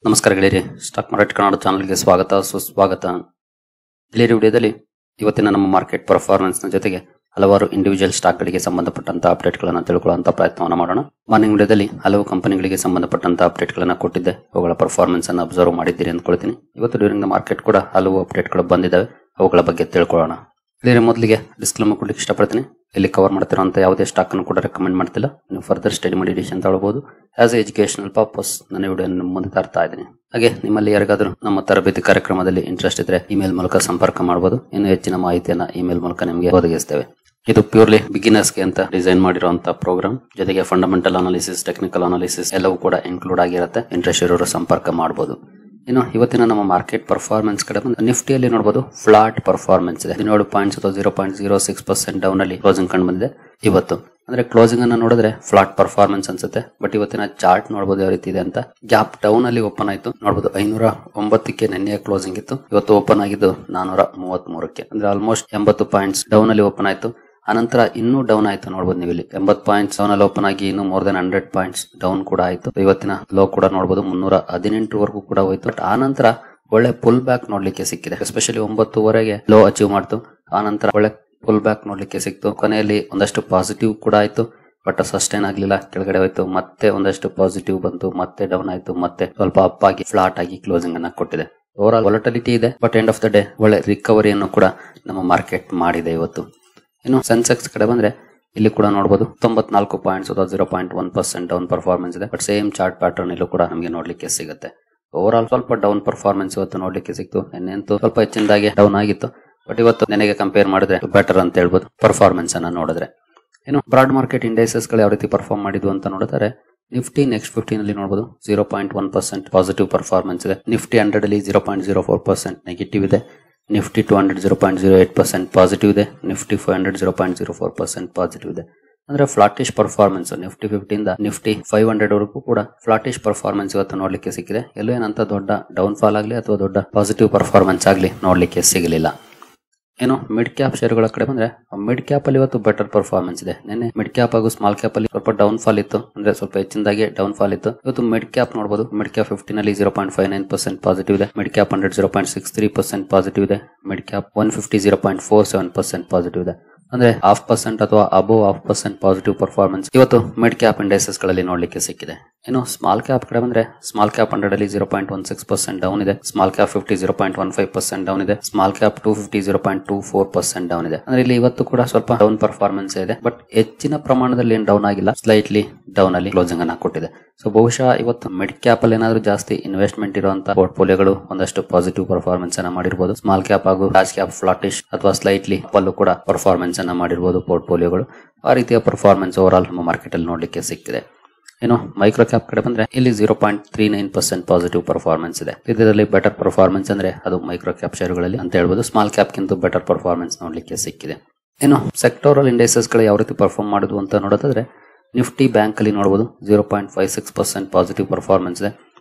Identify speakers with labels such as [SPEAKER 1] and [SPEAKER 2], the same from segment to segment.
[SPEAKER 1] ನಮಸ್ಕಾರ ಗೆಳೆಯರಿ, stock market Kannada ಚಾನಲ್ಗೆ ಸ್ವಾಗತ ಸುಸ್ವಾಗತ. ಗೆಳೆಯರಿ, ವಿಡಿಯೋದಲ್ಲಿ ಇವತ್ತಿನ ನಮ್ಮ ಮಾರ್ಕೆಟ್ ಪರ್ಫಾರ್ಮೆನ್ಸ್ ನ ಜೊತೆಗೆ ಹಲವಾರು ಇಂಡಿವಿಜುವಲ್ ಸ್ಟಾಕ್ ಗಳಿಗೆ ಸಂಬಂಧಪಟ್ಟಂತ ಅಪ್ಡೇಟ್ ಗಳನ್ನ ತಿಳ್ಕೊಳ್ಳುವಂತ ಪ್ರಯತ್ನವನ್ನ ಮಾಡೋಣ. ಮಾರ್ನಿಂಗ್ ವಿಡಿಯೋದಲ್ಲಿ ಹಲವು ಕಂಪನಿಗಳಿಗೆ ಸಂಬಂಧಪಟ್ಟಂತ ಅಪ್ಡೇಟ್ ಗಳನ್ನ ಕೊಟ್ಟಿದ್ದೆ, ಅವುಗಳ ಪರ್ಫಾರ್ಮೆನ್ಸ್ ಅನ್ನು ಅಬ್ಸರ್ವ್ ಮಾಡಿದ್ದೀರಿ ಅಂದ್ಕೊಳ್ತೀನಿ. ಇವತ್ತು ಡ್ಯೂರಿಂಗ್ ದ ಮಾರ್ಕೆಟ್ ಕೂಡ ಹಲವು ಅಪ್ಡೇಟ್ ಗಳು ಬಂದಿದ್ದಾವೆ, ಅವುಗಳ ಬಗ್ಗೆ ತಿಳ್ಕೊಳ್ಳೋಣ. ಗೆಳೆಯರಿ, ಮೊದಲಿಗೆ ಡಿಸ್ಕ್ಲೇಮರ್ ಕೊಡ್ಲಿಕ್ಕೆ ಇಷ್ಟಪಡ್ತೀನಿ. ಇಲ್ಲಿ ಕವರ್ ಮಾಡ್ತಿರೋಂಥ ಯಾವುದೇ ಸ್ಟಾಕ್ ಅನ್ನು ಕೂಡ ರೆಕಮೆಂಡ್ ಮಾಡ್ತಿಲ್ಲ. ನೀವು ಫರ್ದರ್ ಸ್ಟಡಿ ಮಾಡಿ ಡಿಸಿಷನ್ ತಗೊಳ್ಬಹುದು. ಆಸ್ ಎ ಎಜುಕೇಶನಲ್ ಪರ್ಪಸ್ ನನ್ನ ವಿಡಿಯೋ ಮುಂದೆ ತರ್ತಾ ಇದ್ದೀನಿ. ಹಾಗೆ ನಿಮ್ಮಲ್ಲಿ ಯಾರಿಗಾದ್ರೂ ನಮ್ಮ ತರಬೇತಿ ಕಾರ್ಯಕ್ರಮದಲ್ಲಿ ಇಂಟ್ರೆಸ್ಟ್ ಇದ್ರೆ ಇಮೇಲ್ ಮೂಲಕ ಸಂಪರ್ಕ ಮಾಡಬಹುದು. ಇನ್ನು ಹೆಚ್ಚಿನ ಮಾಹಿತಿಯನ್ನ ಇಮೇಲ್ ಮೂಲಕ ನಿಮಗೆ ಒದಗಿಸ್ತೇವೆ. ಇದು ಪ್ಯೂರ್ಲಿ ಬಿಗಿನರ್ಸ್ಗೆ ಅಂತ ಡಿಸೈನ್ ಮಾಡಿರುವಂತಹ ಪ್ರೋಗ್ರಾಮ್. ಜೊತೆಗೆ ಫಂಡಮೆಂಟಲ್ ಅನಾಲಿಸಿಸ್, ಟೆಕ್ನಿಕಲ್ ಅನಾಲಿಸಿಸ್ ಎಲ್ಲವೂ ಕೂಡ ಇನ್ಕ್ಲೂಡ್ ಆಗಿರುತ್ತೆ. ಇಂಟ್ರೆಸ್ಟ್ ಇರೋರು ಸಂಪರ್ಕ ಮಾಡಬಹುದು. ಇನ್ನು ಇವತ್ತಿನ ನಮ್ಮ ಮಾರ್ಕೆಟ್ ಪರ್ಫಾರ್ಮೆನ್ಸ್ ಕಡೆ ಬಂದು ನಿಫ್ಟಿಯಲ್ಲಿ ನೋಡಬಹುದು ಫ್ಲಾಟ್ ಪರ್ಫಾರ್ಮೆನ್ಸ್ ಇದೆ. 17 ಪಾಯಿಂಟ್ಸ್ ಅಥವಾ 0.06% ಡೌನ್ ಅಲ್ಲಿ ಕ್ಲೋಸಿಂಗ್ ಕಂಡು ಬಂದಿದೆ. ಇವತ್ತು ಅಂದ್ರೆ ಕ್ಲೋಸಿಂಗ್ ಅನ್ನ ನೋಡಿದ್ರೆ ಫ್ಲಾಟ್ ಪರ್ಫಾರ್ಮೆನ್ಸ್ ಅನ್ಸುತ್ತೆ. ಬಟ್ ಇವತ್ತಿನ ಚಾರ್ಟ್ ನೋಡಬಹುದು ಯಾವ ರೀತಿ ಇದೆ ಅಂತ. ಗ್ಯಾಪ್ ಡೌನ್ ಅಲ್ಲಿ ಓಪನ್ ಆಯ್ತು ನೋಡಬಹುದು. 509ಕ್ಕೆ ನಿನ್ನೆ ಕ್ಲೋಸಿಂಗ್ ಇತ್ತು. ಇವತ್ತು ಓಪನ್ ಆಗಿದ್ದು 433ಕ್ಕೆ, ಅಂದ್ರೆ ಆಲ್ಮೋಸ್ಟ್ 80 ಪಾಯಿಂಟ್ಸ್ ಡೌನ್ ಅಲ್ಲಿ ಓಪನ್ ಆಯ್ತು. ಆನಂತರ ಇನ್ನೂ ಡೌನ್ ಆಯ್ತು ನೋಡಬಹುದು. ನೀವು ಇಲ್ಲಿ 80 ಪಾಯಿಂಟ್ಸ್ ಡೌನ್ ಅಲ್ಲಿ ಓಪನ್ ಆಗಿ ಇನ್ನು ಮೋರ್ ದನ್ 100 ಪಾಯಿಂಟ್ಸ್ ಡೌನ್ ಕೂಡ ಆಯ್ತು. ಇವತ್ತಿನ ಲೋ ಕೂಡ ನೋಡಬಹುದು 318 ವರೆಗೂ ಕೂಡ ಹೋಯ್ತು. ಬಟ್ ಆನಂತರ ಒಳ್ಳೆ ಪುಲ್ ಬ್ಯಾಕ್ ನೋಡ್ಲಿಕ್ಕೆ ಸಿಕ್ಕಿದೆ. ಎಸ್ಪೆಷಲಿ 9ವರೆಗೆ ಲೋ ಅಚೀವ್ ಮಾಡ್ತು. ಆನಂತರ ಒಳ್ಳೆ ಪುಲ್ ಬ್ಯಾಕ್ ನೋಡ್ಲಿಕ್ಕೆ ಸಿಕ್ತು. ಕೊನೆಯಲ್ಲಿ ಒಂದಷ್ಟು ಪಾಸಿಟಿವ್ ಕೂಡ ಆಯ್ತು, ಬಟ್ ಸಸ್ಟೈನ್ ಆಗ್ಲಿಲ್ಲ, ಕೆಳಗಡೆ ಹೋಯ್ತು. ಮತ್ತೆ ಒಂದಷ್ಟು ಪಾಸಿಟಿವ್ ಬಂತು, ಮತ್ತೆ ಡೌನ್ ಆಯ್ತು, ಮತ್ತೆ ಸ್ವಲ್ಪ ಅಪ್ ಆಗಿ ಫ್ಲಾಟ್ ಆಗಿ ಕ್ಲೋಸಿಂಗ್ ಅನ್ನ ಕೊಟ್ಟಿದೆ. ಓವರ್ ಆಲ್ ವಾಲಟಿಲಿಟಿ ಇದೆ, but end of the day ಒಳ್ಳೆ ರಿಕವರಿಯನ್ನು ಕೂಡ ನಮ್ಮ ಮಾರ್ಕೆಟ್ ಮಾಡಿದೆ ಇವತ್ತು. ಇನ್ನು ಸೆನ್ಸೆಕ್ಸ್ ಕಡೆ ಬಂದ್ರೆ ಇಲ್ಲಿ ಕೂಡ ನೋಡಬಹುದು 94 ಪಾಯಿಂಟ್ಸ್ ಅಥವಾ 0.1% ಡೌನ್ ಪರ್ಫಾರ್ಮೆನ್ಸ್ ಇದೆ. ಬಟ್ ಸೇಮ್ ಚಾರ್ಟ್ ಪ್ಯಾಟರ್ನ್ ಇಲ್ಲೂ ಕೂಡ ನಮಗೆ ನೋಡ್ಲಿಕ್ಕೆ ಸಿಗುತ್ತೆ. ಓವರ್ ಆಲ್ ಸ್ವಲ್ಪ ಡೌನ್ ಪರ್ಫಾರ್ಮೆನ್ಸ್ ಇವತ್ತು ನೋಡ್ಲಿಕ್ಕೆ ಸಿಕ್ತು. ನಿನ್ನೆಂತೂ ಸ್ವಲ್ಪ ಹೆಚ್ಚಿನದಾಗಿ ಡೌನ್ ಆಗಿತ್ತು, ಬಟ್ ಇವತ್ತು ನೆನೆಗೆ ಕಂಪೇರ್ ಮಾಡಿದ್ರೆ ಬೆಟರ್ ಅಂತ ಹೇಳ್ಬೋದು ಪರ್ಫಾರ್ಮೆನ್ಸ್ ಅನ್ನ ನೋಡಿದ್ರೆ. ಇನ್ನು ಬ್ರಾಡ್ ಮಾರ್ಕೆಟ್ ಇಂಡೈಸಸ್ ಗಳು ಯಾವ ರೀತಿ ಪರ್ಫಾರ್ಮ್ ಮಾಡಿದ್ವು ಅಂತ ನೋಡಿದ್ರೆ ನಿಫ್ಟಿ ನೆಕ್ಸ್ಟ್ 15 ಅಲ್ಲಿ ನೋಡಬಹುದು 0.1% ಪಾಸಿಟಿವ್ ಪರ್ಫಾರ್ಮೆನ್ಸ್ ಇದೆ. ನಿಫ್ಟಿ 100 ಅಲ್ಲಿ 0.04% ನೆಗೆಟಿವ್ ಇದೆ. ನಿಫ್ಟಿ 200 0.08% ಪಾಸಿಟಿವ್ ಇದೆ. ನಿಫ್ಟಿ 500 0.04% ಪಾಸಿಟಿವ್ ಇದೆ. ಅಂದ್ರೆ ಫ್ಲಾಟಿಶ್ ಪರ್ಫಾರ್ಮೆನ್ಸ್. ನಿಫ್ಟಿ 50 ಇಂದ ನಿಫ್ಟಿ 500 ವರೆಗೂ ಕೂಡ ಫ್ಲಾಟಿಶ್ ಪರ್ಫಾರ್ಮೆನ್ಸ್ ಇವತ್ತು ನೋಡ್ಲಿಕ್ಕೆ ಸಿಕ್ಕಿದೆ. ಎಲ್ಲೂ ಏನಂತ ದೊಡ್ಡ ಡೌನ್ ಫಾಲ್ ಆಗಲಿ ಅಥವಾ ದೊಡ್ಡ ಪಾಸಿಟಿವ್ ಪರ್ಫಾರ್ಮೆನ್ಸ್ ಆಗಲಿ ನೋಡ್ಲಿಕ್ಕೆ ಸಿಗಲಿಲ್ಲ. ಏನು ಮಿಡ್ ಕ್ಯಾಪ್ ಶೇರುಗಳ ಕಡೆ ಬಂದ್ರೆ ಮಿಡ್ ಕ್ಯಾಪ್ ಅಲ್ಲಿ ಇವತ್ತು ಬೆಟರ್ ಪರ್ಫಾರ್ಮೆನ್ಸ್ ಇದೆ. ನಿನ್ನೆ ಮಿಡ್ ಕ್ಯಾಪ್ ಹಾಗೂ ಸ್ಮಾಲ್ ಕ್ಯಾಪ್ ಅಲ್ಲಿ ಸ್ವಲ್ಪ ಡೌನ್ ಫಾಲ್ ಇತ್ತು, ಅಂದ್ರೆ ಸ್ವಲ್ಪ ಹೆಚ್ಚಿನದಾಗಿ ಡೌನ್ ಫಾಲ್ ಇತ್ತು. ಇವತ್ತು ಮಿಡ್ ಕ್ಯಾಪ್ ನೋಡಬಹುದು. ಮಿಡ್ ಕ್ಯಾಪ್ 15 ಅಲ್ಲಿ 0.59% ಪಾಸಿಟಿವ್ ಇದೆ. ಮಿಡ್ ಕ್ಯಾಪ್ 100 0.63% ಪಾಸಿಟಿವ್ ಇದೆ. ಮಿಡ್ ಕ್ಯಾಪ್ 150 0.47% ಪಾಸಿಟಿವ್ ಇದೆ. ಅಂದ್ರೆ 0.5% ಅಥವಾ ಅಬೋವ್ 0.5% ಪಾಸಿಟಿವ್ ಪರ್ಫಾರ್ಮೆನ್ಸ್ ಇವತ್ತು ಮಿಡ್ ಕ್ಯಾಪ್ ಇಂಡೈಸಸ್ ಗಳಲ್ಲಿ ನೋಡ್ಲಿಕ್ಕೆ ಸಿಕ್ಕಿದೆ. ಇನ್ನು ಸ್ಮಾಲ್ ಕ್ಯಾಪ್ ಕಡೆ ಬಂದ್ರೆ ಸ್ಮಾಲ್ ಕ್ಯಾಪ್ 100 ಅಲ್ಲಿ 0.16% ಡೌನ್ ಇದೆ. ಸ್ಮಾಲ್ ಕ್ಯಾಪ್ 50 0.15% ಡೌನ್ ಇದೆ. ಸ್ಮಾಲ್ ಕ್ಯಾಪ್ 250 0.24% ಡೌನ್ ಇದೆ. ಅಂದ್ರೆ ಇಲ್ಲಿ ಇವತ್ತು ಕೂಡ ಸ್ವಲ್ಪ ಡೌನ್ ಪರ್ಫಾರ್ಮೆನ್ಸ್ ಇದೆ, ಬಟ್ ಹೆಚ್ಚಿನ ಪ್ರಮಾಣದಲ್ಲಿ ಏನು ಡೌನ್ ಆಗಿಲ್ಲ, ಸ್ಲೈಟ್ಲಿ ಡೌನ್ ಅಲ್ಲಿ ಕ್ಲೋಸಿಂಗ್ ಅನ್ನ ಕೊಟ್ಟಿದೆ. ಸೊ ಬಹುಶಃ ಇವತ್ತು ಮಿಡ್ ಕ್ಯಾಪ್ ಅಲ್ಲಿ ಏನಾದ್ರೂ ಜಾಸ್ತಿ ಇನ್ವೆಸ್ಟ್ಮೆಂಟ್ ಇರುವಂತಹ ಪೋರ್ಟ್ಫೋಲಿಯೋಗಳು ಒಂದಷ್ಟು ಪಾಸಿಟಿವ್ ಪರ್ಫಾರ್ಮೆನ್ಸ್ ಅನ್ನ ಮಾಡಿರಬಹುದು. ಸ್ಮಾಲ್ ಕ್ಯಾಪ್ ಹಾಗೂ ಲಾರ್ಜ್ ಕ್ಯಾಪ್ ಫ್ಲಾಟಿಶ್ ಅಥವಾ ಸ್ಲೈಟ್ಲಿ ಅಲ್ಲೂ ಕೂಡ ಪರ್ಫಾರ್ಮೆನ್ಸ್ ಅನ್ನ ಮಾಡಿರಬಹುದು ಪೋರ್ಟ್ಫೋಲಿಯೋಗಳು. ಆ ರೀತಿಯ ಪರ್ಫಾರ್ಮೆನ್ಸ್ ಓವರ್ ಆಲ್ ನಮ್ಮ ಮಾರ್ಕೆಟ್ ಅಲ್ಲಿ ನೋಡ್ಲಿಕ್ಕೆ ಸಿಕ್ಕಿದೆ. ಇನ್ನು ಮೈಕ್ರೋ ಕ್ಯಾಪ್ ಕಡೆ ಬಂದ್ರೆ ಇಲ್ಲಿ 0.39% ಪಾಸಿಟಿವ್ ಪರ್ಫಾರ್ಮೆನ್ಸ್ ಇದೆ. ಇದರಲ್ಲಿ ಬೆಟರ್ ಪರ್ಫಾರ್ಮೆನ್ಸ್ ಅಂದ್ರೆ ಅದು ಮೈಕ್ರೋ ಕ್ಯಾಪ್ ಶೇರುಗಳಲ್ಲಿ ಅಂತ ಹೇಳ್ಬೋದು. ಸ್ಮಾಲ್ ಕ್ಯಾಪ್ ಗಿಂತ ಬೆಟರ್ ಪರ್ಫಾರ್ಮೆನ್ಸ್ ನೋಡ್ಲಿಕ್ಕೆ ಸಿಕ್ಕಿದೆ. ಇನ್ನು ಸೆಕ್ಟೋರಲ್ ಇಂಡೈಸಸ್ ಗಳು ಯಾವ ರೀತಿ ಪರ್ಫಾರ್ಮ್ ಮಾಡುದು ಅಂತ ನೋಡೋದಾದ್ರೆ ನಿಫ್ಟಿ ಬ್ಯಾಂಕ್ ಅಲ್ಲಿ ನೋಡಬಹುದು 0.56% ಪಾಸಿಟಿವ್ ಪರ್ಫಾರ್ಮೆನ್ಸ್ ಇದೆ.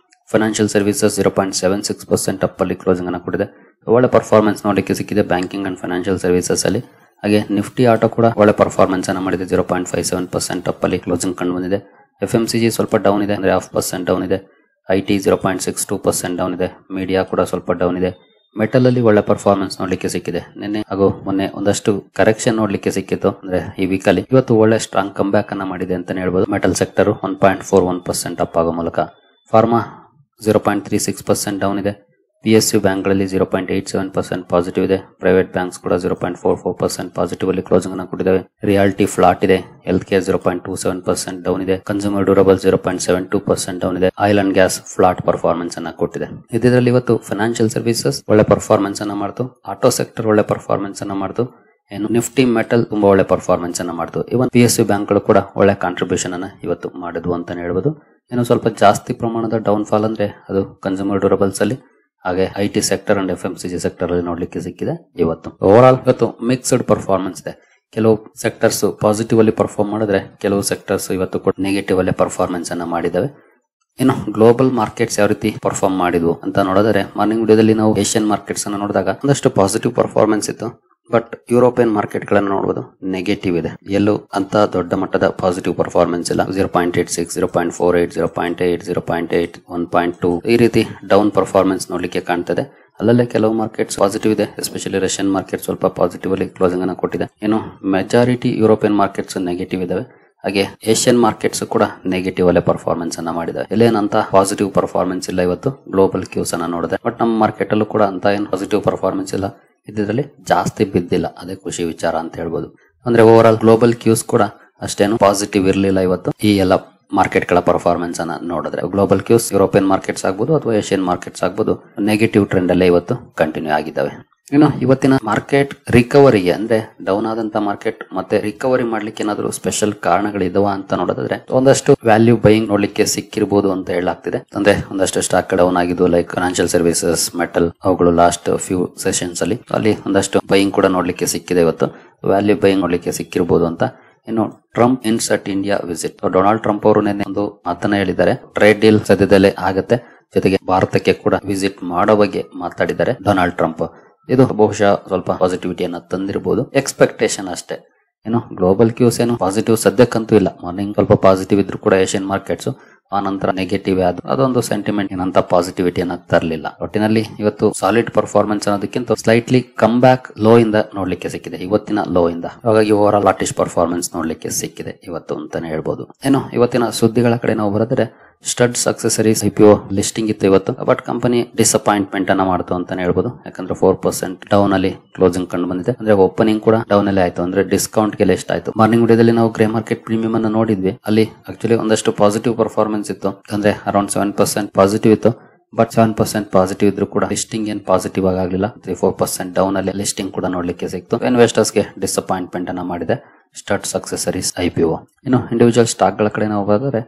[SPEAKER 1] ಫೈನಾನ್ಷಿಯಲ್ ಸರ್ವಿಸಸ್ 0.76% ಅಪ್ ಅಲ್ಲಿ ಕ್ಲೋಸಿಂಗ್ ಅನ್ನು ಕೊಟ್ಟಿದೆ. ಒಳ್ಳೆ ಪರ್ಫಾರ್ಮೆನ್ಸ್ ನೋಡ್ಲಿಕ್ಕೆ ಸಿಕ್ಕಿದೆ ಬ್ಯಾಂಕಿಂಗ್ ಅಂಡ್ ಫೈನಾನ್ಷಿಯಲ್ ಸರ್ವಿಸಸ್ ಅಲ್ಲಿ. ಹಾಗೆ ನಿಫ್ಟಿ ಆಟೋ ಕೂಡ ಒಳ್ಳೆ ಪರ್ಫಾರ್ಮೆನ್ಸ್ ಅನ್ನು ಮಾಡಿದೆ. 0.57% ಅಪ್ ಅಲ್ಲಿ ಕ್ಲೋಸಿಂಗ್ ಕಂಡು ಬಂದಿದೆ. FMCG ಸ್ವಲ್ಪ ಡೌನ್ ಇದೆ, ಅಂದ್ರೆ 0.5% ಡೌನ್ ಇದೆ. IT 0.62% ಡೌನ್ ಇದೆ. ಮೀಡಿಯಾ ಕೂಡ ಸ್ವಲ್ಪ ಡೌನ್ ಇದೆ. ಮೆಟಲ್ ಅಲ್ಲಿ ಒಳ್ಳೆ ಪರ್ಫಾರ್ಮೆನ್ಸ್ ನೋಡ್ಲಿಕ್ಕೆ ಸಿಕ್ಕಿದೆ. ನಿನ್ನೆ ಹಾಗೂ ಮೊನ್ನೆ ಒಂದಷ್ಟು ಕರೆಕ್ಷನ್ ನೋಡ್ಲಿಕ್ಕೆ ಸಿಕ್ಕಿತ್ತು, ಅಂದ್ರೆ ಈ ವೀಕ್ ಅಲ್ಲಿ. ಇವತ್ತು ಒಳ್ಳೆ ಸ್ಟ್ರಾಂಗ್ ಕಮ್ ಬ್ಯಾಕ್ ಅನ್ನ ಮಾಡಿದೆ ಅಂತ ಹೇಳ್ಬೋದು. ಮೆಟಲ್ ಸೆಕ್ಟರ್ 1.41% ಅಪ್ ಆಗೋ ಮೂಲಕ. ಫಾರ್ಮಾ 0.36% ಡೌನ್ ಇದೆ. PSU ಬ್ಯಾಂಕ್ ಗಳಲ್ಲಿ 0.87% ಪಾಸಿಟಿವ್ ಇದೆ. ಪ್ರೈವೇಟ್ ಬ್ಯಾಂಕ್ಸ್ ಕೂಡ 0.44% ಪಾಸಿಟಿವ್ ಅಲ್ಲಿ ಕ್ಲೋಸಿಂಗ್ ಅನ್ನು ಕೊಟ್ಟಿದ್ದಾವೆ. ರಿಯಾಲಿಟಿ ಫ್ಲಾಟ್ ಇದೆ. ಹೆಲ್ತ್ ಕೇರ್ 0.27% ಡೌನ್ ಇದೆ. ಕನ್ಸ್ಯೂಮರ್ ಡ್ಯೂರಬಲ್ 0.72% ಡೌನ್ ಇದೆ. Oil and gas flat performance ಅನ್ನ ಕೊಟ್ಟಿದೆ. ಇದರಲ್ಲಿ ಇವತ್ತು ಫೈನಾನ್ಷಿಯಲ್ ಸರ್ವಿಸಸ್ ಒಳ್ಳೆ ಪರ್ಫಾರ್ಮೆನ್ಸ್ ಅನ್ನ ಮಾಡ್ತು. ಆಟೋ ಸೆಕ್ಟರ್ ಒಳ್ಳೆ ಪರ್ಫಾರ್ಮೆನ್ಸ್ ಅನ್ನ ಮಾಡ್ತು. ಏನು ನಿಫ್ಟಿ ಮೆಟಲ್ ತುಂಬಾ ಒಳ್ಳೆ ಪರ್ಫಾರ್ಮೆನ್ಸ್ ಅನ್ನ ಮಾಡ್ತು. ಇವನ್ PSU ಬ್ಯಾಂಕ್ ಗಳು ಕೂಡ ಒಳ್ಳೆ ಕಾಂಟ್ರಿಬ್ಯೂಷನ್ ಅನ್ನ ಇವತ್ತು ಮಾಡಿದ್ವು ಅಂತಾನೆ ಹೇಳ್ಬೋದು. ಏನು ಸ್ವಲ್ಪ ಜಾಸ್ತಿ ಪ್ರಮಾಣದ ಡೌನ್ ಫಾಲ್ ಅಂದ್ರೆ ಅದು ಕನ್ಸ್ಯೂಮರ್ ಡ್ಯೂರಬಲ್ಸ್ ಅಲ್ಲಿ, ಹಾಗೆ IT sector and FMCG sector ಅಲ್ಲಿ ನೋಡ್ಲಿಕ್ಕೆ ಸಿಕ್ಕಿದೆ. ಇವತ್ತು ಓವರ್ ಆಲ್ ಇವತ್ತು ಮಿಕ್ಸ್ಡ್ ಪರ್ಫಾರ್ಮೆನ್ಸ್ ಇದೆ. ಕೆಲವು ಸೆಕ್ಟರ್ಸ್ ಪಾಸಿಟಿವ್ ಅಲ್ಲಿ ಪರ್ಫಾರ್ಮ್ ಮಾಡಿದ್ರೆ ಕೆಲವು ಸೆಕ್ಟರ್ಸ್ ಇವತ್ತು ಕೂಡ ನೆಗೆಟಿವ್ ಅಲ್ಲಿ ಪರ್ಫಾರ್ಮೆನ್ಸ್ ಅನ್ನ ಮಾಡಿದಾವೆ. ಇನ್ನು ಗ್ಲೋಬಲ್ ಮಾರ್ಕೆಟ್ಸ್ ಯಾವ ರೀತಿ ಪರ್ಫಾರ್ಮ್ ಮಾಡಿದ್ವು ಅಂತ ನೋಡಿದ್ರೆ ಮಾರ್ನಿಂಗ್ ವಿಡಿಯೋದಲ್ಲಿ ನಾವು ಏಷ್ಯನ್ ಮಾರ್ಕೆಟ್ಸ್ ಅನ್ನ ನೋಡಿದಾಗ ಒಂದಷ್ಟು ಪಾಸಿಟಿವ್ ಪರ್ಫಾರ್ಮೆನ್ಸ್ ಇತ್ತು. ಬಟ್ ಯುರೋಪಿಯನ್ ಮಾರ್ಕೆಟ್ ಗಳನ್ನು ನೋಡಬಹುದು ನೆಗೆಟಿವ್ ಇದೆ. ಎಲ್ಲೂ ಅಂತ ದೊಡ್ಡ ಮಟ್ಟದ ಪಾಸಿಟಿವ್ ಪರ್ಫಾರ್ಮೆನ್ಸ್ ಇಲ್ಲ. 0.86, 0.48, 0.8, 0.8, 1.2 ಈ ರೀತಿ ಡೌನ್ ಪರ್ಫಾರ್ಮೆನ್ಸ್ ನೋಡ್ಲಿಕ್ಕೆ ಕಾಣ್ತದೆ. ಅಲ್ಲಲ್ಲೇ ಕೆಲವು ಮಾರ್ಕೆಟ್ಸ್ ಪಾಸಿಟಿವ್ ಇದೆ. ಎಸ್ಪೆಷಲಿ ರಷ್ಯನ್ ಮಾರ್ಕೆಟ್ ಸ್ವಲ್ಪ ಪಾಸಿಟಿವ್ ಅಲ್ಲಿ ಕ್ಲೋಸಿಂಗ್ ಅನ್ನು ಕೊಟ್ಟಿದೆ. ಇನ್ನು ಮೆಜಾರಿಟಿ ಯುರೋಪಿಯನ್ ಮಾರ್ಕೆಟ್ಸ್ ನೆಗೆಟಿವ್ ಇದಾವೆ. ಹಾಗೆ ಏಷ್ಯನ್ ಮಾರ್ಕೆಟ್ಸ್ ಕೂಡ ನೆಗೆಟಿವ್ ಅಲ್ಲೇ ಪರ್ಫಾರ್ಮೆನ್ಸ್ ಅನ್ನ ಮಾಡಿದೆ. ಎಲ್ಲೇನಂತ ಪಾಸಿಟಿವ್ ಪರ್ಫಾರ್ಮೆನ್ಸ್ ಇಲ್ಲ ಇವತ್ತು ಗ್ಲೋಬಲ್ ಕ್ಯೂಸ್ ಅನ್ನ ನೋಡಿದೆ. ಬಟ್ ನಮ್ಮ ಮಾರ್ಕೆಟ್ ಅಲ್ಲೂ ಕೂಡ ಅಂತ ಏನು ಪಾಸಿಟಿವ್ ಪರ್ಫಾರ್ಮೆನ್ಸ್ ಇಲ್ಲ. ಇದರಲ್ಲಿ ಜಾಸ್ತಿ ಬಿದ್ದಿಲ್ಲ, ಅದೇ ಖುಷಿ ವಿಚಾರ ಅಂತ ಹೇಳ್ಬೋದು. ಅಂದ್ರೆ ಓವರ್ ಆಲ್ ಗ್ಲೋಬಲ್ ಕ್ಯೂಸ್ ಕೂಡ ಅಷ್ಟೇನು ಪಾಸಿಟಿವ್ ಇರಲಿಲ್ಲ ಇವತ್ತು. ಈ ಎಲ್ಲ ಮಾರ್ಕೆಟ್ ಗಳ ಪರ್ಫಾರ್ಮೆನ್ಸ್ ಅನ್ನ ನೋಡಿದ್ರೆ ಗ್ಲೋಬಲ್ ಕ್ಯೂಸ್ ಯುರೋಪಿಯನ್ ಮಾರ್ಕೆಟ್ಸ್ ಆಗ್ಬೋದು ಅಥವಾ ಏಷ್ಯನ್ ಮಾರ್ಕೆಟ್ಸ್ ಆಗ್ಬೋದು ನೆಗೆಟಿವ್ ಟ್ರೆಂಡ್ ಅಲ್ಲೇ ಇವತ್ತು ಕಂಟಿನ್ಯೂ ಆಗಿದ್ದಾವೆ. ಇನ್ನು ಇವತ್ತಿನ ಮಾರ್ಕೆಟ್ ರಿಕವರಿಗೆ ಅಂದ್ರೆ ಡೌನ್ ಆದಂತ ಮಾರ್ಕೆಟ್ ಮತ್ತೆ ರಿಕವರಿ ಮಾಡ್ಲಿಕ್ಕೆ ಏನಾದ್ರು ಸ್ಪೆಷಲ್ ಕಾರಣಗಳಿದಾವ ಅಂತ ನೋಡೋದಾದ್ರೆ ಒಂದಷ್ಟು ವ್ಯಾಲ್ಯೂ ಬೈಯಿಂಗ್ ನೋಡ್ಲಿಕ್ಕೆ ಸಿಕ್ಕಿರಬಹುದು ಅಂತ ಹೇಳಲಾಗ್ತಿದೆ. ಅಂದ್ರೆ ಒಂದಷ್ಟು ಸ್ಟಾಕ್ ಡೌನ್ ಆಗಿದ್ದು ಲೈಕ್ ಫೈನಾನ್ಷಿಯಲ್ ಸರ್ವಿಸಸ್, ಮೆಟಲ್, ಅವುಗಳು ಲಾಸ್ಟ್ ಫ್ಯೂ ಸೆಷನ್ಸ್ ಅಲ್ಲಿ ಒಂದಷ್ಟು ಬೈಯಿಂಗ್ ಕೂಡ ನೋಡ್ಲಿಕ್ಕೆ ಸಿಕ್ಕಿದೆ. ಇವತ್ತು ವ್ಯಾಲ್ಯೂ ಬೈಯಿಂಗ್ ನೋಡ್ಲಿಕ್ಕೆ ಸಿಕ್ಕಿರಬಹುದು ಅಂತ. ಇನ್ನು Trump insert India visit, Donald Trump ಅವರು ನಿನ್ನೆ ಒಂದು ಮಾತನ್ನ ಹೇಳಿದ್ದಾರೆ. ಟ್ರೇಡ್ ಡೀಲ್ ಸದ್ಯದಲ್ಲೇ ಆಗತ್ತೆ, ಜೊತೆಗೆ ಭಾರತಕ್ಕೆ ಕೂಡ ವಿಸಿಟ್ ಮಾಡೋ ಬಗ್ಗೆ ಮಾತಾಡಿದ್ದಾರೆ ಡೊನಾಲ್ಡ್ ಟ್ರಂಪ್. ಇದು ಬಹುಶಃ ಸ್ವಲ್ಪ ಪಾಸಿಟಿವಿಟಿಯನ್ನ ತಂದಿರಬಹುದು, ಎಕ್ಸ್ಪೆಕ್ಟೇಷನ್ ಅಷ್ಟೇ. ಏನು ಗ್ಲೋಬಲ್ ಕ್ಯೂಸ್ ಏನು ಪಾಸಿಟಿವ್ ಸದ್ಯಕ್ಕಂತೂ ಇಲ್ಲ. ಮಾರ್ನಿಂಗ್ ಸ್ವಲ್ಪ ಪಾಸಿಟಿವ್ ಇದ್ರು ಕೂಡ ಏಷ್ಯನ್ ಮಾರ್ಕೆಟ್ಸ್, ಆ ನಂತರ ನೆಗೆಟಿವ್ ಆದ್ರು ಅದೊಂದು ಸೆಂಟಿಮೆಂಟ್ ಏನಂತ ಪಾಸಿಟಿವಿಟಿಯನ್ನ ತರಲಿಲ್ಲ. ಒಟ್ಟಿನಲ್ಲಿ ಇವತ್ತು ಸಾಲಿಡ್ ಪರ್ಫಾರ್ಮೆನ್ಸ್ ಅನ್ನೋದಕ್ಕಿಂತ ಸ್ಲೈಟ್ಲಿ ಕಮ್ ಬ್ಯಾಕ್ ಲೋ ಇಂದ ನೋಡ್ಲಿಕ್ಕೆ ಸಿಕ್ಕಿದೆ, ಇವತ್ತಿನ ಲೋ ಇಂದ. ಹಾಗಾಗಿ ಓವರ್ ಆಲ್ ಆರ್ಟಿಸ್ಟ್ ಪರ್ಫಾರ್ಮೆನ್ಸ್ ನೋಡ್ಲಿಕ್ಕೆ ಸಿಕ್ಕಿದೆ ಇವತ್ತು ಅಂತಾನೆ ಹೇಳ್ಬೋದು. ಏನು ಇವತ್ತಿನ ಸುದ್ದಿಗಳ ಕಡೆ ನಾವು ಬರೆದ್ರೆ ಸ್ಟಡ್ ಅಕ್ಸೆಸರೀಸ್ IPO ಲಿಸ್ಟಿಂಗ್ ಇತ್ತು ಇವತ್ತು. ಬಟ್ ಕಂಪನಿ ಡಿಸಪಾಯಿಂಟ್ಮೆಂಟ್ ಅನ್ನ ಮಾಡ್ತು ಅಂತಾನೆ ಹೇಳ್ಬೋದು. ಯಾಕಂದ್ರೆ 4% ಡೌನ್ ಅಲ್ಲಿ ಕ್ಲೋಸಿಂಗ್ ಕಂಡು ಬಂದಿದೆ. ಅಂದ್ರೆ ಓಪನಿಂಗ್ ಕೂಡ ಡೌನ್ ಅಲ್ಲಿ ಆಯ್ತು. ಅಂದ್ರೆ ಡಿಸ್ಕೌಂಟ್ ಗೆ ಲಿಸ್ಟ್ ಆಯ್ತು. ಮಾರ್ನಿಂಗ್ ವಿಡಿಯೋದಲ್ಲಿ ನಾವು ಗ್ರೇ ಮಾರ್ಕೆಟ್ ಪ್ರೀಮಿಯಂ ಅನ್ನು ನೋಡಿದ್ವಿ. ಅಲ್ಲಿ ಆಕ್ಚುಲಿ ಒಂದಷ್ಟು ಪಾಸಿಟಿವ್ ಪರ್ಫಾರ್ಮೆನ್ಸ್ ಇತ್ತು. ಅಂದ್ರೆ ಅರೌಂಡ್ 7% ಪಾಸಿಟಿವ್ ಇತ್ತು. ಬಟ್ 7% ಪಾಸಿಟಿವ್ ಇದ್ರು ಕೂಡ ಲಿಸ್ಟಿಂಗ್ ಏನ್ ಪಾಸಿಟಿವ್ ಆಗಲಿಲ್ಲ. 3-4% ಡೌನ್ ಅಲ್ಲಿ ಲಿಸ್ಟಿಂಗ್ ಕೂಡ ನೋಡ್ಲಿಕ್ಕೆ ಸಿಕ್ತು. ಇನ್ವೆಸ್ಟರ್ಸ್ ಗೆ ಡಿಸಪಾಯಿಂಟ್ಮೆಂಟ್ ಅನ್ನ ಮಾಡಿದೆ ಸ್ಟಡ್ ಅಕ್ಸೆಸರೀಸ್ IPO. ಇನ್ನು ಇಂಡಿವಿಜುವಲ್ ಸ್ಟಾಕ್ ಗಳ ಕಡೆ ನಾವು ಹೋದರೆ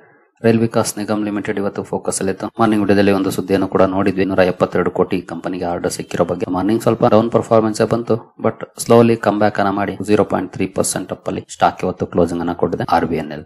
[SPEAKER 1] ರೈಲ್ ವಿಕಾಸ್ ನಿಗಮ್ ಲಿಮಿಟೆಡ್ ಇವತ್ತು ಫೋಕಸ್ ಅಲ್ಲಿತ್ತು. ಮಾರ್ನಿಂಗ್ ವಿಡಿಯೋದಲ್ಲಿ ಒಂದು ಸುದ್ದಿಯನ್ನು ಕೂಡ ನೋಡಿದ್ವಿ. 172 ಕೋಟಿ ಕಂಪನಿಗೆ ಆರ್ಡರ್ ಸಿಕ್ಕಿರೋ ಬಗ್ಗೆ. ಮಾರ್ನಿಂಗ್ ಸ್ವಲ್ಪ ಡೌನ್ ಪರ್ಫಾರ್ಮೆನ್ಸ್ ಬಂತು, ಬಟ್ ಸ್ಲೋಲಿ ಕಮ್ ಬ್ಯಾಕ್ ಅನ್ನ ಮಾಡಿ 0.3% ಅಪ್ ಅಲ್ಲಿ ಸ್ಟಾಕ್ ಇವತ್ತು ಕ್ಲೋಸಿಂಗ್ ಅನ್ನ ಕೊಟ್ಟಿದೆ RBNL.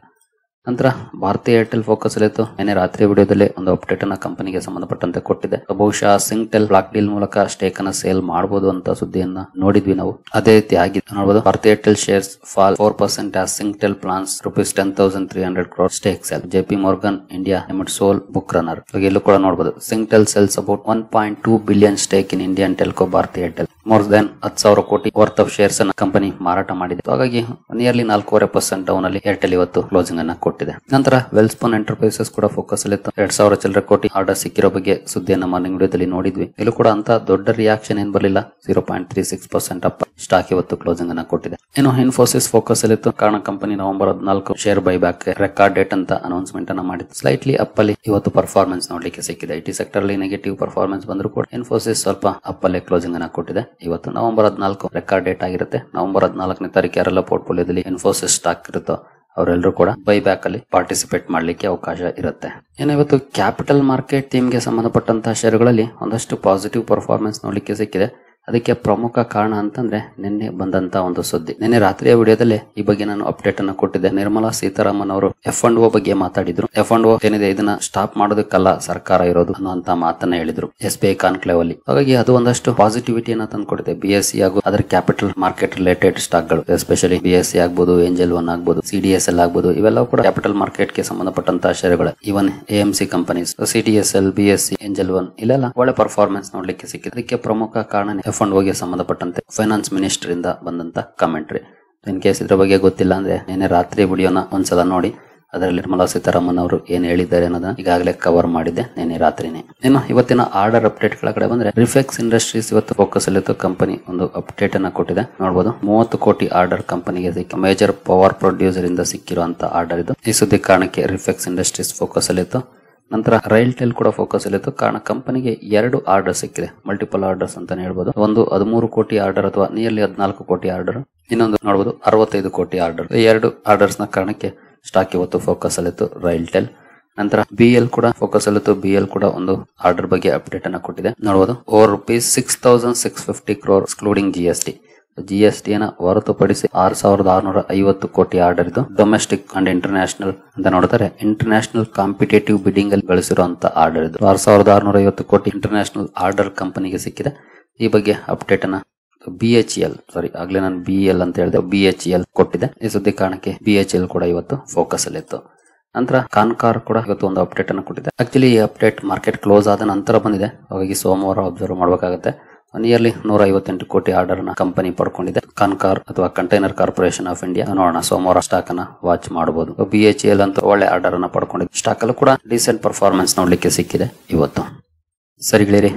[SPEAKER 1] ನಂತರ ಭಾರತೀಯ ಏರ್ಟೆಲ್ ಫೋಕಸ್ ಅಲ್ಲಿತ್ತು. ನಿನ್ನೆ ರಾತ್ರಿ ವಿಡಿಯೋದಲ್ಲಿ ಒಂದು ಅಪ್ಡೇಟ್ ಅನ್ನ ಕಂಪನಿಗೆ ಸಂಬಂಧಪಟ್ಟಂತೆ ಕೊಟ್ಟಿದೆ. ಬಹುಶಃ ಸಿಂಗ್ಟೆಲ್ ಬ್ಲಾಕ್ ಡೀಲ್ ಮೂಲಕ ಸ್ಟೇಕ್ ಅನ್ನ ಸೇಲ್ ಮಾಡಬಹುದು ಅಂತ ಸುದ್ದಿಯನ್ನ ನೋಡಿದ್ವಿ ನಾವು. ಅದೇ ರೀತಿ ಆಗಿದೆ ನೋಡಬಹುದು. Bharti Airtel shares fall 4% as Singtel plans ₹10,300 crore stake sale. JP Morgan India Limit sole book runner. ಇಲ್ಲೂ ಕೂಡ ನೋಡಬಹುದು Singtel sells about 1.2 billion stake in Indian telco Bharti Airtel. More than 10,000 crore worth of shares ಅನ್ನ ಕಂಪನಿ ಮಾರಾಟ ಮಾಡಿದೆ. ಹಾಗಾಗಿ nearly 4.5% down ಅಲ್ಲಿ Airtel ಇವತ್ತು closing ಅನ್ನ ಕೊಟ್ಟಿದೆ. ನಂತರ ವೆಲ್ಸ್ಪನ್ ಎಂಟರ್ಪ್ರೈಸಸ್ ಕೂಡ ಫೋಕಸ್ ಅಲ್ಲಿತ್ತು. 2,000 ಚಿಲ್ಲರೆ ಕೋಟಿ ಆರ್ಡರ್ ಸಿಕ್ಕಿರೋ ಬಗ್ಗೆ ಸುದ್ದಿಯನ್ನ ಮಾರ್ನಿಂಗ್ ವಿಡಿಯೋದಲ್ಲಿ ನೋಡಿದ್ವಿ. ಇಲ್ಲೂ ಕೂಡ ಅಂತ ದೊಡ್ಡ ರಿಯಾಕ್ಷನ್ ಏನ್ ಬರಲಿಲ್ಲ. 0.36% ಅಪ್ ಸ್ಟಾಕ್ ಇವತ್ತು ಕ್ಲೋಸಿಂಗ್ ಅನ್ನ ಕೊಟ್ಟಿದೆ. ಇನ್ನು ಇನ್ಫೋಸಿಸ್ ಫೋಕಸ್ ಅಲ್ಲಿತ್ತು. ಕಾರಣ company November 14 share buy back record date ಅಂತ ಅನೌನ್ಸ್ಮೆಂಟ್ ಅನ್ನ ಮಾಡಿತ್ತು. ಸ್ಲೈಟ್ಲಿ ಅಪ್ ಅಲ್ಲಿ ಇವತ್ತು ಪರ್ಫಾರ್ಮೆನ್ಸ್ ನೋಡ್ಲಿಕ್ಕೆ ಸಿಕ್ಕಿದೆ. IT ಸೆಕ್ಟರ್ ಅಲ್ಲಿ ನೆಗೆಟಿವ್ ಪರ್ಫಾರ್ಮೆನ್ಸ್ ಬಂದ್ರು ಕೂಡ ಇನ್ಫೋಸಿಸ್ ಸ್ವಲ್ಪ ಅಪ್ ಅಲ್ಲೇ ಕ್ಲೋಸಿಂಗ್ ಅನ್ನ ಕೊಟ್ಟಿದೆ. ಇವತ್ತು ನವೆಂಬರ್ 14 ರೆಕಾರ್ಡ್ ಡೇಟ್ ಆಗಿರುತ್ತೆ. ನವೆಂಬರ್ 14ನೇ ತಾರೀಕು ಯಾರೆಲ್ಲ ಪೋರ್ಟ್ಫೋಲಿಯೋದಲ್ಲಿ ಇನ್ಫೋಸಿಸ್ ಸ್ಟಾಕ್ ಇರುತ್ತೋ ಅವರೆಲ್ಲರೂ ಕೂಡ ಬೈ ಬ್ಯಾಕ್ ಅಲ್ಲಿ ಪಾರ್ಟಿಸಿಪೇಟ್ ಮಾಡ್ಲಿಕ್ಕೆ ಅವಕಾಶ ಇರುತ್ತೆ. ಇನ್ನು ಇವತ್ತು ಕ್ಯಾಪಿಟಲ್ ಮಾರ್ಕೆಟ್ ಥೀಮ್ ಗೆ ಸಂಬಂಧಪಟ್ಟಂತಹ ಷೇರುಗಳಲ್ಲಿ ಒಂದಷ್ಟು ಪಾಸಿಟಿವ್ ಪರ್ಫಾರ್ಮೆನ್ಸ್ ನೋಡ್ಲಿಕ್ಕೆ ಸಿಕ್ಕಿದೆ. ಅದಕ್ಕೆ ಪ್ರಮುಖ ಕಾರಣ ಅಂತಂದ್ರೆ ನಿನ್ನೆ ಬಂದಂತ ಒಂದು ಸುದ್ದಿ. ನಿನ್ನೆ ರಾತ್ರಿಯ ವಿಡಿಯೋದಲ್ಲಿ ಈ ಬಗ್ಗೆ ನಾನು ಅಪ್ಡೇಟ್ ಅನ್ನು ಕೊಟ್ಟಿದ್ದೆ. ನಿರ್ಮಲಾ ಸೀತಾರಾಮನ್ ಅವರು F&O ಬಗ್ಗೆ ಮಾತಾಡಿದ್ರು. F&O ಏನಿದೆ ಇದನ್ನ ಸ್ಟಾಪ್ ಮಾಡೋದಕ್ಕಲ್ಲ ಸರ್ಕಾರ ಇರೋದು ಅನ್ನುವಂತ ಮಾತನ್ನ ಹೇಳಿದ್ರು SBI ಕಾನ್ಕ್ಲೇವ್ ಅಲ್ಲಿ. ಹಾಗಾಗಿ ಅದು ಒಂದಷ್ಟು ಪಾಸಿಟಿವಿಟಿಯನ್ನ ತಂದ್ಕೊಡುತ್ತೆ. BSE ಹಾಗೂ ಅದರ ಕ್ಯಾಪಿಟಲ್ ಮಾರ್ಕೆಟ್ ರಿಲೇಟೆಡ್ ಸ್ಟಾಕ್ ಗಳು, ಎಸ್ಪೆಷಲಿ BSE ಆಗ್ಬೋದು, ಏಂಜಲ್ ಒನ್ ಆಗ್ಬೋದು, CDSL ಆಗ್ಬೋದು, ಇವೆಲ್ಲವೂ ಕೂಡ ಕ್ಯಾಪಿಟಲ್ ಮಾರ್ಕೆಟ್ ಗೆ ಸಂಬಂಧಪಟ್ಟಂತಹ ಷೇರುಗಳು. ಇವನ್ AMC companies, CDSL, BSE, angel one ಇಲ್ಲೆಲ್ಲ ಒಳ್ಳೆ ಪರ್ಫಾರ್ಮೆನ್ಸ್ ನೋಡ್ಲಿಕ್ಕೆ ಸಿಕ್ಕಿದೆ. ಅದಕ್ಕೆ ಪ್ರಮುಖ ಕಾರಣ F&O ಗೆ ಸಂಬಂಧಪಟ್ಟಂತೆ ಫೈನಾನ್ಸ್ ಮಿನಿಸ್ಟರ್ ಇಂದ ಬಂದಂತ ಕಮೆಂಟ್ರಿ. ಇನ್ ಕೇಸ್ ಇದ್ರ ಬಗ್ಗೆ ಗೊತ್ತಿಲ್ಲ ಅಂದ್ರೆ ನಿನ್ನೆ ರಾತ್ರಿ ವಿಡಿಯೋನ ಒಂದ್ಸಲ ನೋಡಿ. ಅದರಲ್ಲಿ ನಿರ್ಮಲಾ ಸೀತಾರಾಮನ್ ಅವರು ಏನ್ ಹೇಳಿದ್ದಾರೆ ಅನ್ನೋದನ್ನ ಈಗಾಗಲೇ ಕವರ್ ಮಾಡಿದೆ ನಿನ್ನೆ ರಾತ್ರಿನೇ. ಇನ್ನು ಇವತ್ತಿನ ಆರ್ಡರ್ ಅಪ್ಡೇಟ್ ಗಳ ಕಡೆ ಬಂದ್ರೆ ರಿಫೆಕ್ಸ್ ಇಂಡಸ್ಟ್ರೀಸ್ ಇವತ್ತು ಫೋಕಸ್ ಅಲ್ಲಿತ್ತು. ಕಂಪನಿ ಒಂದು ಅಪ್ಡೇಟ್ ಅನ್ನ ಕೊಟ್ಟಿದೆ. ನೋಡಬಹುದು 30 ಕೋಟಿ ಆರ್ಡರ್ ಕಂಪನಿಗೆ ಸಿಕ್ಕ ಮೇಜರ್ ಪವರ್ ಪ್ರೊಡ್ಯೂಸರ್ ಇಂದ ಸಿಕ್ಕಿರುವಂತ ಆರ್ಡರ್ ಇದು. ಈ ಸುದ್ದಿ ಕಾರಣಕ್ಕೆ ರಿಫೆಕ್ಸ್ ಇಂಡಸ್ಟ್ರೀಸ್ ಫೋಕಸ್ ಅಲ್ಲಿತ್ತು. ನಂತರ ರೈಲ್ಟೆಲ್ ಕೂಡ ಫೋಕಸ್ ಅಲ್ಲಿತ್ತು. ಕಾರಣ ಕಂಪನಿಗೆ 2 ಆರ್ಡರ್ ಸಿಕ್ಕಿದೆ. ಮಲ್ಟಿಪಲ್ ಆರ್ಡರ್ಸ್ ಅಂತಾನೆ ಹೇಳ್ಬೋದು. ಒಂದು 13 ಕೋಟಿ ಆರ್ಡರ್ ಅಥವಾ ನಿಯರ್ಲಿ 14 ಕೋಟಿ ಆರ್ಡರ್, ಇನ್ನೊಂದು ನೋಡಬಹುದು 65 ಕೋಟಿ ಆರ್ಡರ್. ಈ 2 ಆರ್ಡರ್ಸ್ ನ ಕಾರಣಕ್ಕೆ ಸ್ಟಾಕ್ ಇವತ್ತು ಫೋಕಸ್ ಅಲ್ಲಿತ್ತು ರೈಲ್ಟೆಲ್. ನಂತರ BL ಕೂಡ ಫೋಕಸ್ ಅಲ್ಲಿತ್ತು. BL ಕೂಡ ಒಂದು ಆರ್ಡರ್ ಬಗ್ಗೆ ಅಪ್ಡೇಟ್ ಅನ್ನ ಕೊಟ್ಟಿದೆ. ನೋಡಬಹುದು ಓವರ್ ₹6,650 crore ಎಕ್ಸ್ಕ್ಲೂಡಿಂಗ್ GST ನ ಹೊರತುಪಡಿಸಿ 6,650 ಕೋಟಿ ಆರ್ಡರ್ ಇದು. ಡೊಮೆಸ್ಟಿಕ್ ಅಂಡ್ ಇಂಟರ್ನ್ಯಾಷನಲ್ ಅಂತ ನೋಡಿದರೆ ಇಂಟರ್ನ್ಯಾಷನಲ್ ಕಾಂಪಿಟೇಟಿವ್ ಬಿಡಿಂಗ್ ಅಲ್ಲಿ ಗಳಿಸಿರುವಂತಹ ಆರ್ಡರ್ ಇದು. 6,650 ಕೋಟಿ ಇಂಟರ್ನ್ಯಾಷನಲ್ ಆರ್ಡರ್ ಕಂಪನಿಗೆ ಸಿಕ್ಕಿದೆ. ಈ ಬಗ್ಗೆ ಅಪ್ಡೇಟ್ ಅನ್ನ BHEL ಸಾರಿ ಆಗ್ಲೇ ನಾನು BEL ಅಂತ ಹೇಳಿದೆ, BHEL ಕೊಟ್ಟಿದೆ. ಈ ಸುದ್ದಿ ಕಾರಣಕ್ಕೆ BHEL ಕೂಡ ಇವತ್ತು ಫೋಕಸ್ ಅಲ್ಲಿ ಇತ್ತು. ನಂತರ ಕಾನ್ಕಾರ್ ಕೂಡ ಇವತ್ತು ಒಂದು ಅಪ್ಡೇಟ್ ಅನ್ನು ಕೊಟ್ಟಿದೆ. ಆಕ್ಚುಲಿ ಈ ಅಪ್ಡೇಟ್ ಮಾರ್ಕೆಟ್ ಕ್ಲೋಸ್ ಆದ ನಂತರ ಬಂದಿದೆ, ಹಾಗಾಗಿ ಸೋಮವಾರ ಅಬ್ಸರ್ವ್ ಮಾಡಬೇಕಾಗುತ್ತೆ. ನಿಯರ್ಲಿ 158 ಕೋಟಿ ಆರ್ಡರ್ ನ ಕಂಪನಿ ಪಡ್ಕೊಂಡಿದೆ. ಕಾನ್ಕಾರ್ ಅಥವಾ ಕಂಟೈನರ್ ಕಾರ್ಪೊರೇಷನ್ ಆಫ್ ಇಂಡಿಯಾ. ನೋಡೋಣ ಸೋಮವಾರ ಸ್ಟಾಕ್ ಅನ್ನ ವಾಚ್ ಮಾಡಬಹುದು. BHEL ಅಂತ ಒಳ್ಳೆ ಆರ್ಡರ್ ಅನ್ನ ಪಡ್ಕೊಂಡಿದೆ. ಸ್ಟಾಕ್ ಅಲ್ಲೂ ಕೂಡ ಡೀಸೆಂಟ್ ಪರ್ಫಾರ್ಮೆನ್ಸ್ ನೋಡ್ಲಿಕ್ಕೆ ಸಿಕ್ಕಿದೆ ಇವತ್ತು. ಸರಿ ಗೆಳೆಯರಿ,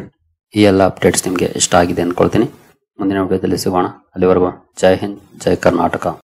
[SPEAKER 1] ಈ ಎಲ್ಲ ಅಪ್ಡೇಟ್ಸ್ ನಿಮ್ಗೆ ಇಷ್ಟ ಆಗಿದೆ ಅನ್ಕೊಳ್ತೀನಿ. ಮುಂದಿನ ವಿಡಿಯೋದಲ್ಲಿ ಸಿಗೋಣ. ಅಲ್ಲಿವರೆಗೂ ಜೈ ಹಿಂದ್, ಜೈ ಕರ್ನಾಟಕ.